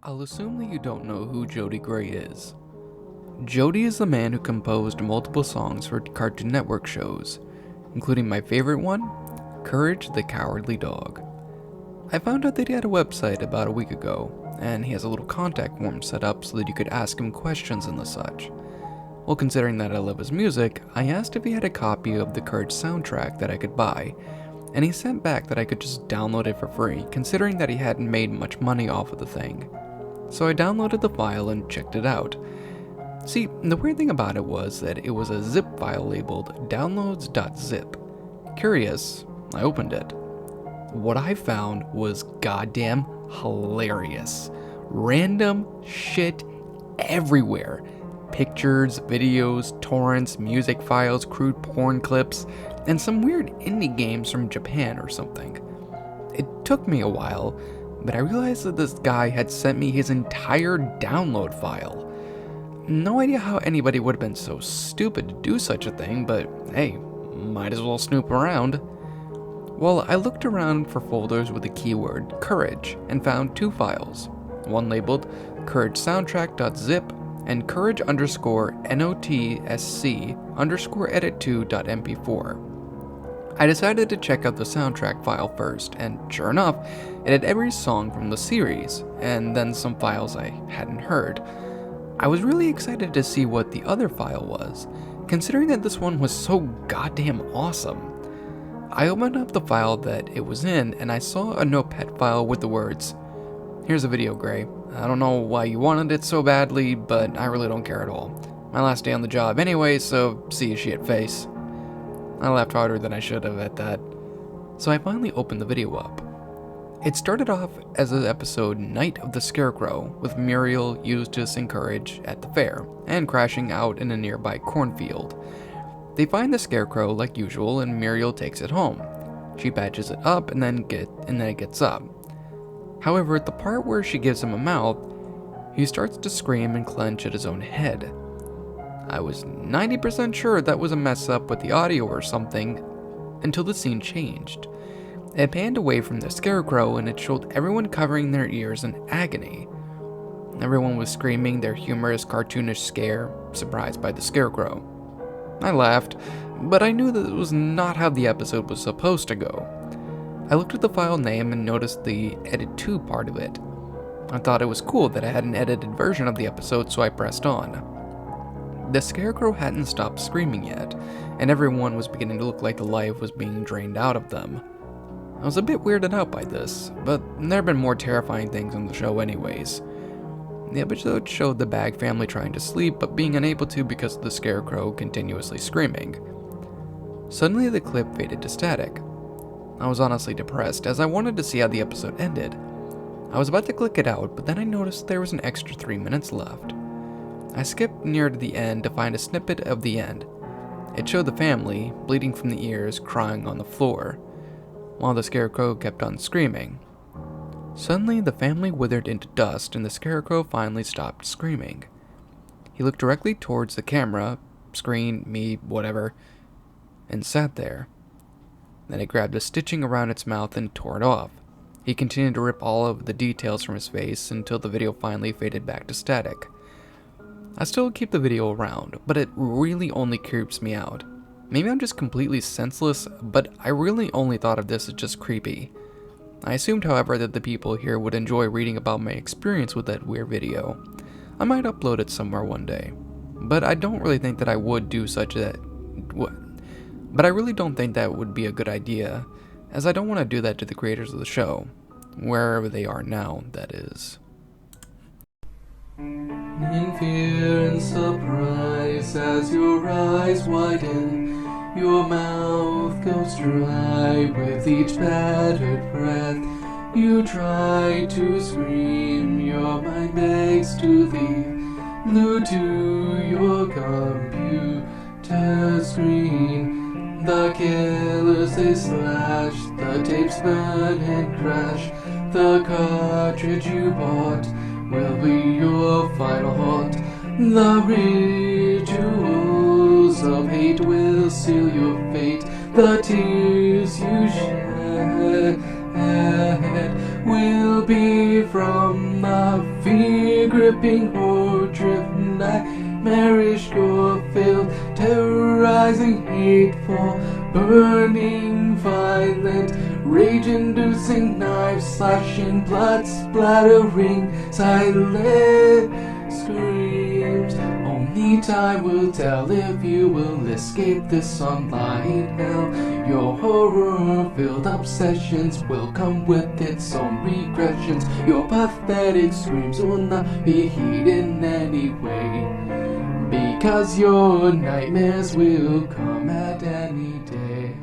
I'll assume that you don't know who Jody Gray is. Jody is the man who composed multiple songs for Cartoon Network shows, including my favorite one, Courage the Cowardly Dog. I found out that he had a website about a week ago, and he has a little contact form set up so that you could ask him questions and the such. Well, considering that I love his music, I asked if he had a copy of the Courage soundtrack that I could buy, and he sent back that I could just download it for free, considering that he hadn't made much money off of the thing. So I downloaded the file and checked it out. See, the weird thing about it was that it was a zip file labeled downloads.zip. Curious, I opened it. What I found was goddamn hilarious. Random shit everywhere. Pictures, videos, torrents, music files, crude porn clips, and some weird indie games from Japan or something. It took me a while, but I realized that this guy had sent me his entire download file. No idea how anybody would have been so stupid to do such a thing, but hey, might as well snoop around. Well, I looked around for folders with the keyword courage and found two files, one labeled couragesoundtrack.zip and courage_notsc_edit2.mp4. I decided to check out the soundtrack file first, and sure enough, it had every song from the series, and then some files I hadn't heard. I was really excited to see what the other file was, considering that this one was so goddamn awesome. I opened up the file that it was in, and I saw a notepad file with the words, "Here's a video, Gray. I don't know why you wanted it so badly, but I really don't care at all. My last day on the job anyway, so see you shit face." I laughed harder than I should have at that. So I finally opened the video up. It started off as an episode Night of the Scarecrow, with Muriel used to sing Courage at the fair, and crashing out in a nearby cornfield. They find the Scarecrow like usual, and Muriel takes it home. She patches it up and then it gets up. However, at the part where she gives him a mouth, he starts to scream and clench at his own head. I was 90% sure that was a mess up with the audio or something, until the scene changed. It panned away from the Scarecrow and it showed everyone covering their ears in agony. Everyone was screaming their humorous, cartoonish scare, surprised by the Scarecrow. I laughed, but I knew that it was not how the episode was supposed to go. I looked at the file name and noticed the edit to part of it. I thought it was cool that I had an edited version of the episode, so I pressed on. The Scarecrow hadn't stopped screaming yet, and everyone was beginning to look like the life was being drained out of them. I was a bit weirded out by this, but there have been more terrifying things on the show anyways. The episode showed the Bag family trying to sleep, but being unable to because of the Scarecrow continuously screaming. Suddenly the clip faded to static. I was honestly depressed, as I wanted to see how the episode ended. I was about to click it out, but then I noticed there was an extra 3 minutes left. I skipped near to the end to find a snippet of the end. It showed the family, bleeding from the ears, crying on the floor, while the Scarecrow kept on screaming. Suddenly, the family withered into dust and the Scarecrow finally stopped screaming. He looked directly towards the camera, screen, me, whatever, and sat there. Then he grabbed a stitching around its mouth and tore it off. He continued to rip all of the details from his face until the video finally faded back to static. I still keep the video around, but it really only creeps me out. Maybe I'm just completely senseless, but I really only thought of this as just creepy. I assumed, however, that the people here would enjoy reading about my experience with that weird video. I might upload it somewhere one day, but I don't really think that I would do such a... But I really don't think that would be a good idea, as I don't want to do that to the creators of the show, wherever they are now, that is. In fear and surprise, as your eyes widen, your mouth goes dry with each battered breath. You try to scream, your mind begs to leave, glued to your computer screen. The killer's as they slash, the tapes burn and crash. The cartridge you bought will be your final haunt. The rituals of hate will seal your fate. The tears you shed will be from the fear-gripping, horror-driven, nightmarish, gore-filled, terrorizing, hateful, burning, violent, rage-inducing, knife-slashing, blood-splattering, silent screams. Only time will tell if you will escape this online hell. Your horror-filled obsessions will come with its own regressions. Your pathetic screams will not be heeded in any way, because your nightmares will come at any day.